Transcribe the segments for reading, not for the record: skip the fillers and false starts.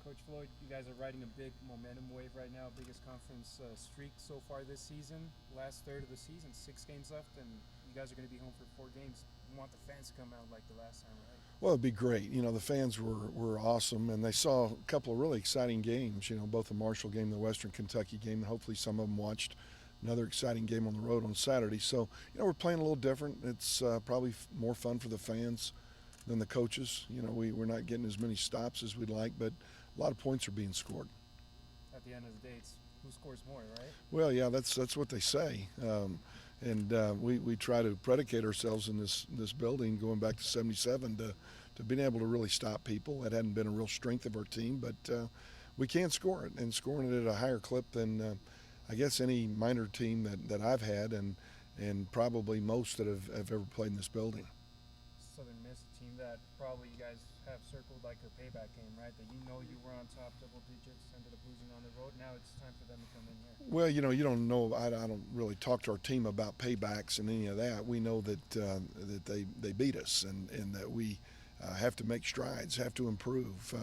Coach Floyd, you guys are riding a big momentum wave right now, biggest conference streak so far this season. Last third of the season, 6 games left, and you guys are going to be home for 4 games. You want the fans to come out like the last time, right? Well, it'd be great. The fans were awesome, and they saw a couple of really exciting games, both the Marshall game, the Western Kentucky game, and hopefully some of them watched another exciting game on the road on Saturday. So, we're playing a little different. It's probably more fun for the fans than the coaches. We're not getting as many stops as we'd like, but a lot of points are being scored. At the end of the day, it's who scores more, right? Well, yeah, that's what they say, and we try to predicate ourselves in this building going back to '77 to being able to really stop people. That hadn't been a real strength of our team, but we can score it, and scoring it at a higher clip than I guess any minor team that I've had, and probably most that have ever played in this building. Southern Miss, a team that probably you guys have circled like a payback game, right? That you were on top, double digits, ended up losing on the road. Now it's time for them to come in here. Well, you don't know. I don't really talk to our team about paybacks and any of that. We know that they beat us, and that we have to make strides, have to improve.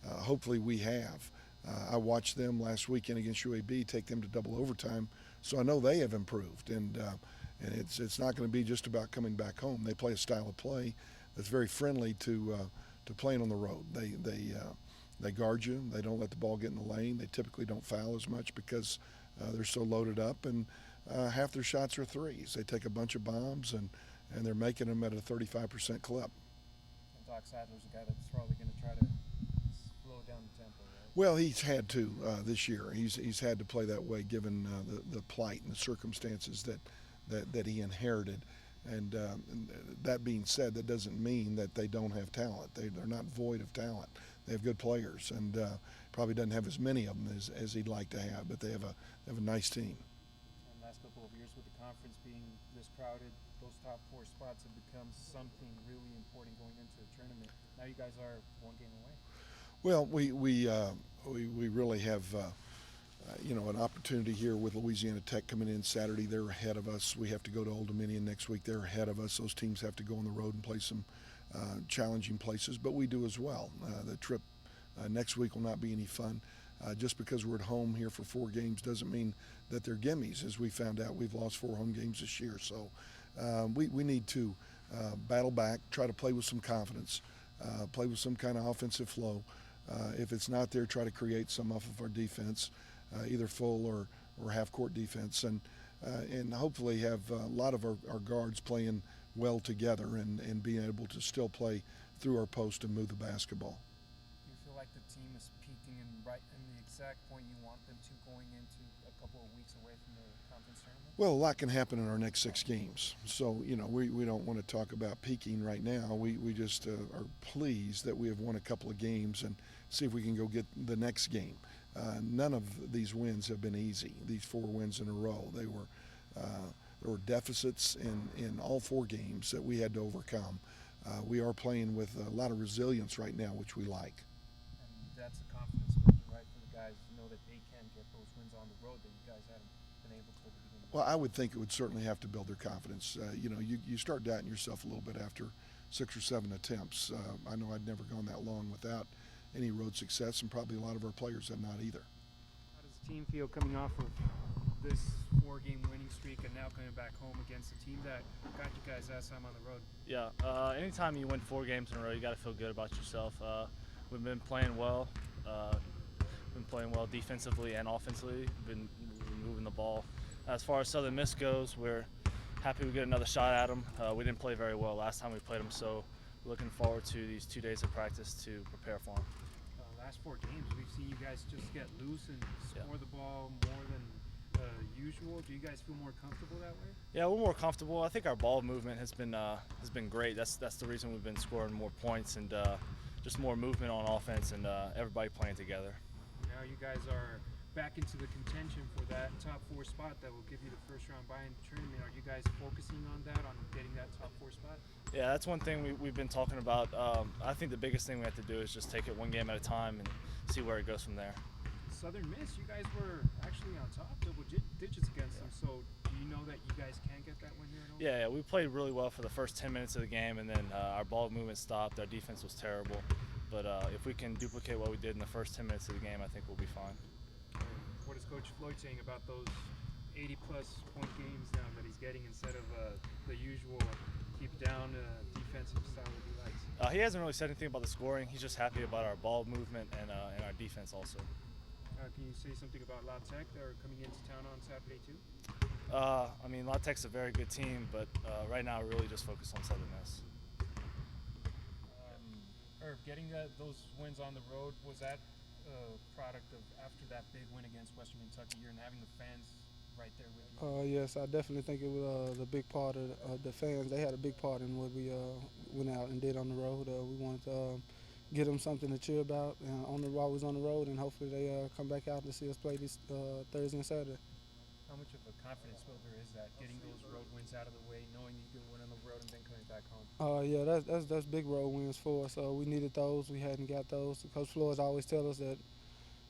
Hopefully, we have. I watched them last weekend against UAB, take them to double overtime, so I know they have improved. And it's not going to be just about coming back home. They play a style of play that's very friendly to playing on the road. They guard you. They don't let the ball get in the lane. They typically don't foul as much because they're so loaded up, and half their shots are threes. They take a bunch of bombs, and they're making them at a 35% clip. And Doc Sadler's a guy that's probably going to try to slow down the tempo, right? Well, he's had to this year. He's had to play that way given the plight and the circumstances that he inherited. And that being said, that doesn't mean that they don't have talent. They're not void of talent. They have good players, and probably doesn't have as many of them as he'd like to have, but they have a nice team. And last couple of years with the conference being this crowded, those top 4 spots have become something really important going into the tournament. Now you guys are 1 game away. Well, we really have an opportunity here with Louisiana Tech coming in Saturday. They're ahead of us. We have to go to Old Dominion next week. They're ahead of us. Those teams have to go on the road and play some challenging places, but we do as well. The trip next week will not be any fun. Just because we're at home here for 4 games doesn't mean that they're gimmies. As we found out, we've lost 4 home games this year. So we need to battle back, try to play with some confidence, play with some kind of offensive flow. If it's not there, try to create some off of our defense, either full or half-court defense, and hopefully have a lot of our guards playing well together and being able to still play through our post and move the basketball. Do you feel like the team is peaking and right in the exact point you want them to going into a couple of weeks away from the conference tournament? Well, a lot can happen in our next 6 games. So, we don't want to talk about peaking right now. We just are pleased that we have won a couple of games and see if we can go get the next game. None of these wins have been easy, these 4 wins in a row. There were deficits in all 4 games that we had to overcome. We are playing with a lot of resilience right now, which we like. And that's a confidence builder, right, for the guys to know that they can get those wins on the road that you guys haven't been able to at the beginning. Well, I would think it would certainly have to build their confidence. You start doubting yourself a little bit after 6 or 7 attempts. I know I'd never gone that long without any road success, and probably a lot of our players have not either. How does the team feel coming off of this 4-game winning streak and now coming back home against a team that got you guys last time on the road? Yeah, anytime you win 4 games in a row, you got to feel good about yourself. We've been playing well. Defensively and offensively. Been moving the ball. As far as Southern Miss goes, we're happy we get another shot at them. We didn't play very well last time we played them, so looking forward to these 2 days of practice to prepare for them. Last 4 games, we've seen you guys just get loose and score the ball more than usual. Do you guys feel more comfortable that way? Yeah, we're more comfortable. I think our ball movement has been great. That's the reason we've been scoring more points and just more movement on offense and everybody playing together. Now you guys are back into the contention for that top 4 spot that will give you the first round bye in the tournament. Are you guys focusing on that, on getting that top 4 spot? Yeah, that's one thing we've been talking about. I think the biggest thing we have to do is just take it 1 game at a time and see where it goes from there. Southern Miss, you guys were actually on top, double digits against them. So do you know that you guys can get that win here? Yeah, we played really well for the first 10 minutes of the game, and then our ball movement stopped. Our defense was terrible. but if we can duplicate what we did in the first 10 minutes of the game, I think we'll be fine. What is Coach Floyd saying about those 80-plus point games now that he's getting instead of the usual keep down defensive style that he likes? He hasn't really said anything about the scoring. He's just happy about our ball movement and our defense also. Can you say something about La Tech? They're coming into town on Saturday too? I mean, La Tech's a very good team, but right now we're really just focused on Southern Miss. Irv, getting those wins on the road, was that a product of after that big win against Western Kentucky here and having the fans right there with you? Yes, I definitely think it was the big part of the fans. They had a big part in what we went out and did on the road. We wanted to get them something to cheer about while we was on the road, and hopefully they come back out to see us play this Thursday and Saturday. How much of a confidence builder is that, getting those road wins out of the way, knowing you can win on the road and then coming back home? Yeah, that's big road wins for us. We needed those. We hadn't got those. Coach Floyd always tell us that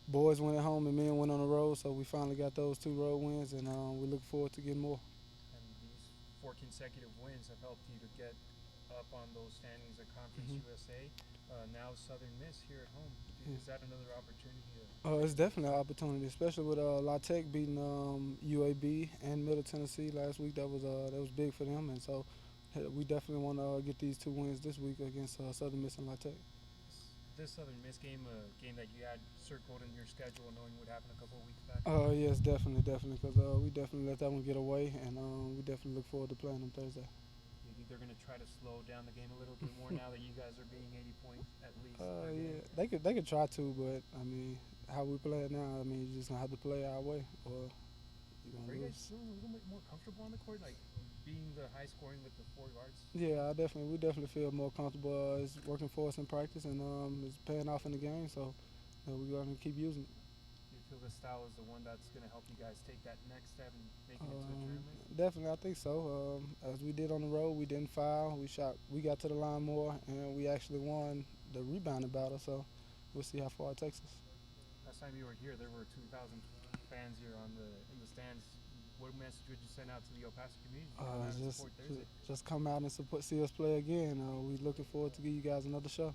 boys win at home and men win on the road, so we finally got those 2 road wins, and we look forward to getting more. And these 4 consecutive wins have helped you to get up on those standings at Conference USA. Now Southern Miss here at home. Is that another opportunity? It's definitely an opportunity, especially with La Tech beating UAB and Middle Tennessee last week. That was big for them, and so we definitely want to get these 2 wins this week against Southern Miss and La Tech. This Southern Miss game, a game that you had circled in your schedule, knowing what happened a couple of weeks back? Yes, definitely, because we definitely let that one get away, and we definitely look forward to playing them Thursday. You think they're going to try to slow down the game a little bit more now that you guys are being 80 points at least? Yeah, they could try to, but I mean, how we play it now, I mean, you're just gonna have to play our way, or you're gonna Are you lose. guys feeling a little bit more comfortable on the court, like being the high scoring with the 4 guards? Yeah, we definitely feel more comfortable. It's working for us in practice, and it's paying off in the game. So we're gonna keep using it. Do you feel this style is the one that's going to help you guys take that next step and make it into a tournament? Definitely, I think so. As we did on the road, we didn't foul. We got to the line more, and we actually won the rebounding battle. So we'll see how far it takes us. Last time you were here, there were 2,000 fans here in the stands. What message would you send out to the El Paso community? Just come out and see us play again. We're looking forward to give you guys another show.